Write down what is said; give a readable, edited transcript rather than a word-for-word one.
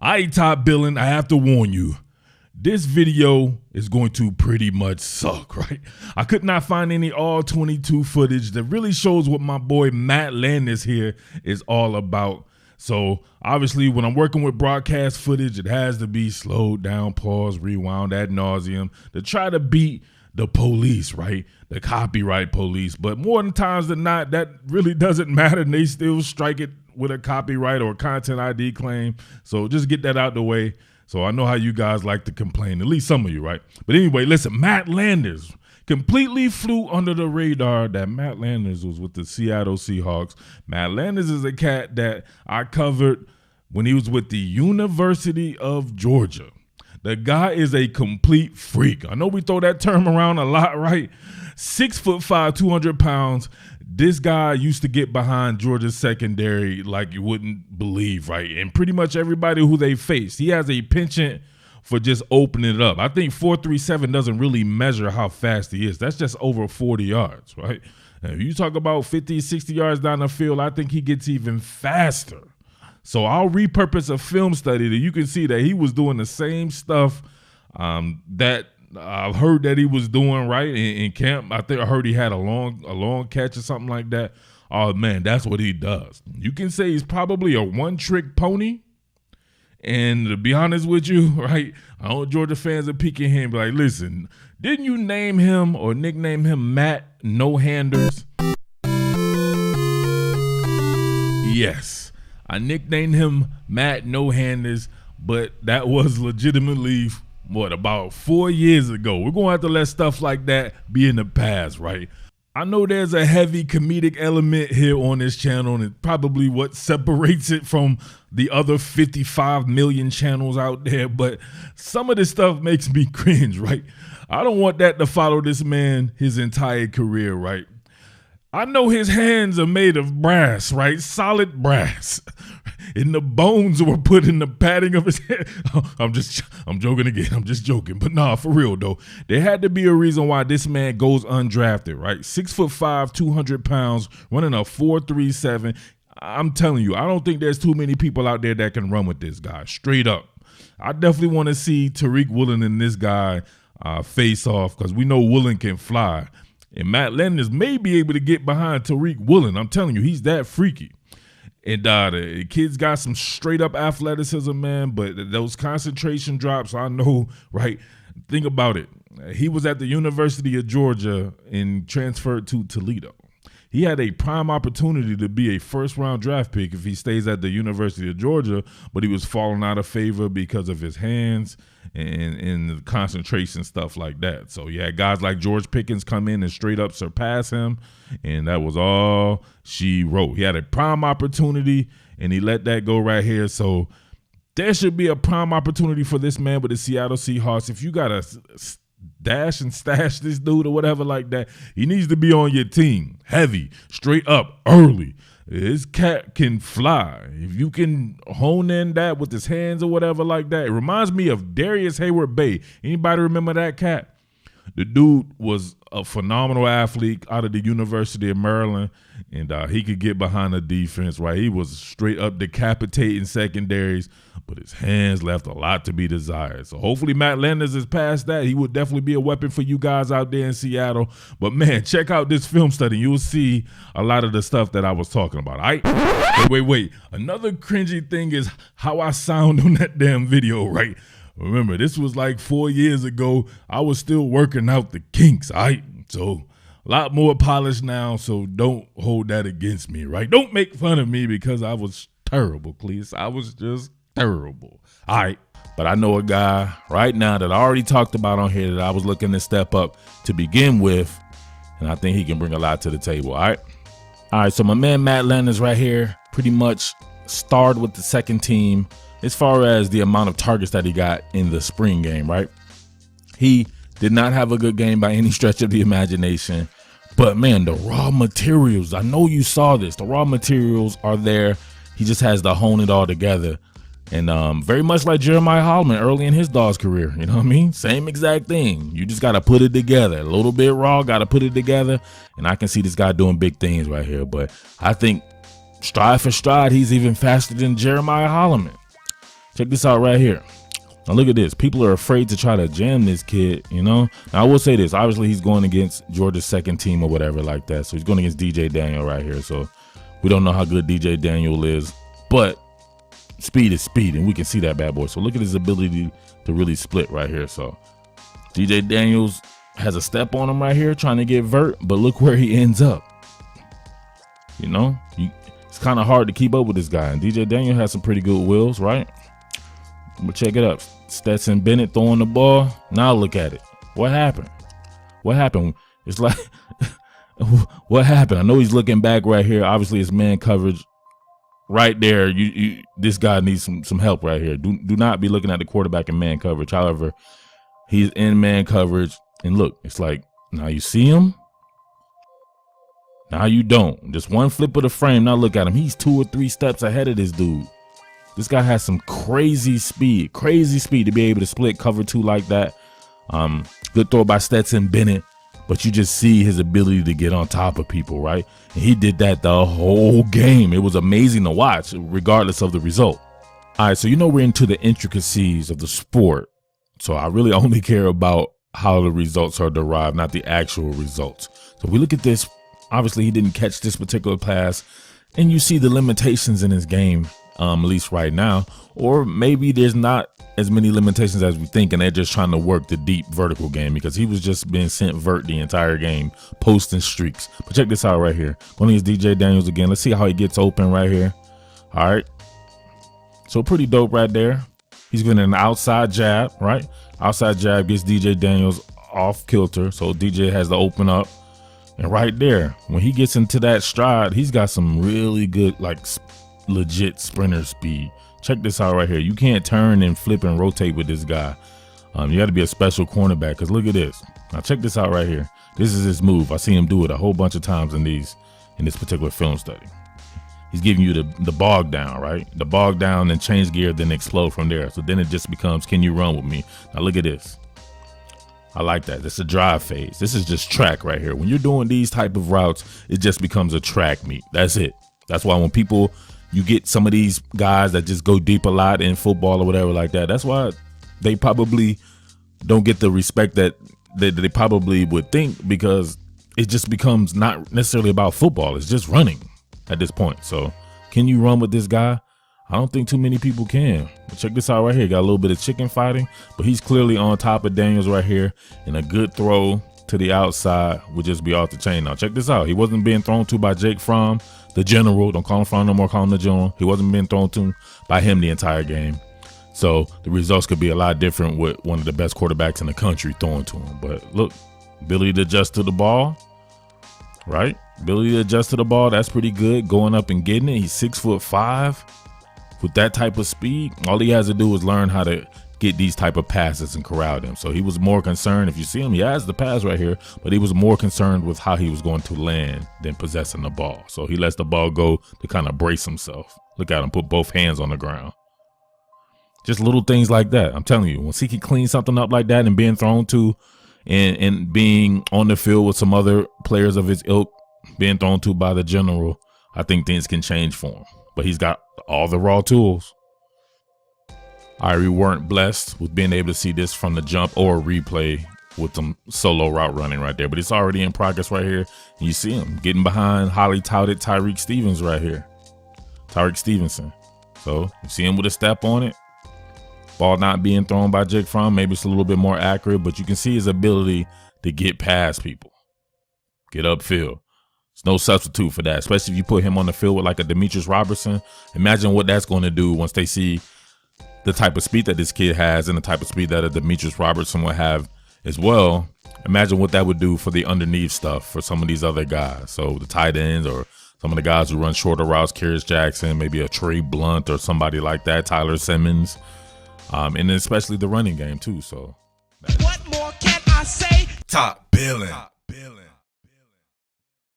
Alright, Top Billin, I have to warn you. This video is going to pretty much suck, right? I could not find any all 22 footage that really shows what my boy Matt Landis here is all about. So obviously when I'm working with broadcast footage, it has to be slowed down, paused, rewound ad nauseum to try to beat the police, right? The copyright police. But more than times than not, that really doesn't matter. And they still strike it with a copyright or content ID claim. So just get that out the way. So I know how you guys like to complain, at least some of you, right? But anyway, listen, Matt Landis completely flew under the radar that Matt Landis was with the Seattle Seahawks. Matt Landis is a cat that I covered when he was with the University of Georgia. The guy is a complete freak. I know we throw that term around a lot, right? 6'5", 200 pounds. This guy used to get behind Georgia's secondary like you wouldn't believe, right? And pretty much everybody who they face, he has a penchant for just opening it up. I think 4.37 doesn't really measure how fast he is. That's just over 40 yards, right? And if you talk about 50, 60 yards down the field, I think he gets even faster. So I'll repurpose a film study that you can see that he was doing the same stuff that I've heard that he was doing right in camp. I think I heard he had a long catch or something like that. Oh man, that's what he does. You can say he's probably a one-trick pony. And to be honest with you, right, I know Georgia fans are peeking here and be like, listen, didn't you name him or nickname him Matt No Handers? Yes, I nicknamed him Matt No Handers, but that was legitimately about 4 years ago. We're going to have to let stuff like that be in the past, right? I know there's a heavy comedic element here on this channel, and it's probably what separates it from the other 55 million channels out there, but some of this stuff makes me cringe, right? I don't want that to follow this man his entire career, right? I know his hands are made of brass, right? Solid brass. And the bones were put in the padding of his head. I'm joking again. I'm just joking. But nah, for real though. There had to be a reason why this man goes undrafted, right? 6'5", 200 pounds, running a 4.37. I'm telling you, I don't think there's too many people out there that can run with this guy. Straight up. I definitely want to see Tariq Woolen and this guy face off because we know Woolen can fly. And Matt Landis may be able to get behind Tariq Woolen. I'm telling you, he's that freaky. And the kid's got some straight up athleticism, man, but those concentration drops, I know, right? Think about it. He was at the University of Georgia and transferred to Toledo. He had a prime opportunity to be a first-round draft pick if he stays at the University of Georgia, but he was falling out of favor because of his hands and the concentration, stuff like that. So, yeah, guys like George Pickens come in and straight up surpass him, and that was all she wrote. He had a prime opportunity, and he let that go right here. So there should be a prime opportunity for this man with the Seattle Seahawks. If you got to dash and stash this dude or whatever like that, he needs to be on your team. Heavy, straight up, early. This cat can fly. If you can hone in that with his hands or whatever like that, it reminds me of Darius Hayward-Bay. Anybody remember that cat? The dude was a phenomenal athlete out of the University of Maryland, and he could get behind the defense, right? He was straight up decapitating secondaries, but his hands left a lot to be desired. So hopefully Matt Landis is past that. He would definitely be a weapon for you guys out there in Seattle. But, man, check out this film study. You'll see a lot of the stuff that I was talking about, all right? Wait. Another cringy thing is how I sound on that damn video, right? Remember, this was like 4 years ago. I was still working out the kinks, all right? So a lot more polished now, so don't hold that against me, right? Don't make fun of me because I was terrible, please. I was just terrible. All right, but I know a guy right now that I already talked about on here that I was looking to step up to begin with, and I think he can bring a lot to the table, all right? All right, so my man Matt Landis right here pretty much starred with the second team as far as the amount of targets that he got in the spring game, right? He did not have a good game by any stretch of the imagination, but man, the raw materials, I know you saw this, the raw materials are there. He just has to hone it all together. And very much like Jeremiah Holloman early in his Dogs career, you know what I mean? Same exact thing. You just got to put it together. A little bit raw, got to put it together. And I can see this guy doing big things right here. But I think stride for stride, he's even faster than Jeremiah Holloman. Check this out right here. Now look at this. People are afraid to try to jam this kid, you know. Now I will say this. Obviously, he's going against Georgia's second team or whatever like that. So he's going against DJ Daniel right here. So we don't know how good DJ Daniel is, but speed is speed, and we can see that bad boy. So look at his ability to really split right here. So DJ Daniels has a step on him right here trying to get vert, but look where he ends up. You know, it's kind of hard to keep up with this guy. And DJ Daniel has some pretty good wheels, right? But check it out. Stetson Bennett throwing the ball. Now look at it. What happened? What happened? It's like, what happened? I know he's looking back right here. Obviously, it's man coverage right there. This guy needs some help right here. Do not be looking at the quarterback in man coverage. However, he's in man coverage. And look, it's like, now you see him. Now you don't. Just one flip of the frame. Now look at him. He's 2 or 3 steps ahead of this dude. This guy has some crazy speed to be able to split cover 2 like that. Good throw by Stetson Bennett, but you just see his ability to get on top of people, right? And he did that the whole game. It was amazing to watch, regardless of the result. All right, so you know we're into the intricacies of the sport. So I really only care about how the results are derived, not the actual results. So we look at this. Obviously, he didn't catch this particular pass, and you see the limitations in his game. At least right now, or maybe there's not as many limitations as we think, and they're just trying to work the deep vertical game, because he was just being sent vert the entire game, posting streaks. But check this out right here. Going against DJ Daniels again. Let's see how he gets open right here. All right. So pretty dope right there. He's getting an outside jab, right? Outside jab gets DJ Daniels off kilter. So DJ has to open up. And right there, when he gets into that stride, he's got some really good, like, legit sprinter speed. Check this out right here. You can't turn and flip and rotate with this guy. You got to be a special cornerback, because look at this. Now check this out right here. This is his move. I see him do it a whole bunch of times in this particular film study. He's giving you the bog down, right? The bog down and change gear, then explode from there. So then it just becomes, can you run with me? Now look at this. I like that. This is a drive phase. This is just track right here. When you're doing these type of routes, it just becomes a track meet. That's it. That's why when you get some of these guys that just go deep a lot in football or whatever like that, that's why they probably don't get the respect that they probably would think, because it just becomes not necessarily about football. It's just running at this point. So can you run with this guy? I don't think too many people can. But check this out right here. Got a little bit of chicken fighting, but he's clearly on top of Daniels right here, and a good throw to the outside would just be off the chain. Now check this out. He wasn't being thrown to by Jake Fromm, the general. Don't call him Fromm no more, call him the general. He wasn't being thrown to by him the entire game. So the results could be a lot different with one of the best quarterbacks in the country throwing to him. But look, ability to adjust to the ball, right? Ability to adjust to the ball, that's pretty good. Going up and getting it. He's 6'5". With that type of speed, all he has to do is learn how to get these type of passes and corral them. So he was more concerned. If you see him, he has the pass right here, but he was more concerned with how he was going to land than possessing the ball. So he lets the ball go to kind of brace himself. Look at him, put both hands on the ground. Just little things like that. I'm telling you, once he can clean something up like that and being thrown to and being on the field with some other players of his ilk, being thrown to by the general, I think things can change for him. But he's got all the raw tools. All right, we weren't blessed with being able to see this from the jump or a replay with some solo route running right there, but it's already in progress right here. And you see him getting behind highly touted Tyreek Stevens right here. Tyreek Stevenson. So you see him with a step on it. Ball not being thrown by Jake Fromm. Maybe it's a little bit more accurate, but you can see his ability to get past people, get upfield. There's no substitute for that, especially if you put him on the field with like a Demetrius Robertson. Imagine what that's going to do once they see the type of speed that this kid has and the type of speed that a Demetrius Robertson will have as well. Imagine what that would do for the underneath stuff for some of these other guys. So the tight ends or some of the guys who run shorter routes, Kyrus Jackson, maybe a Trey Blunt or somebody like that, Tyler Simmons, and especially the running game too. So what more can I say? Top Billin.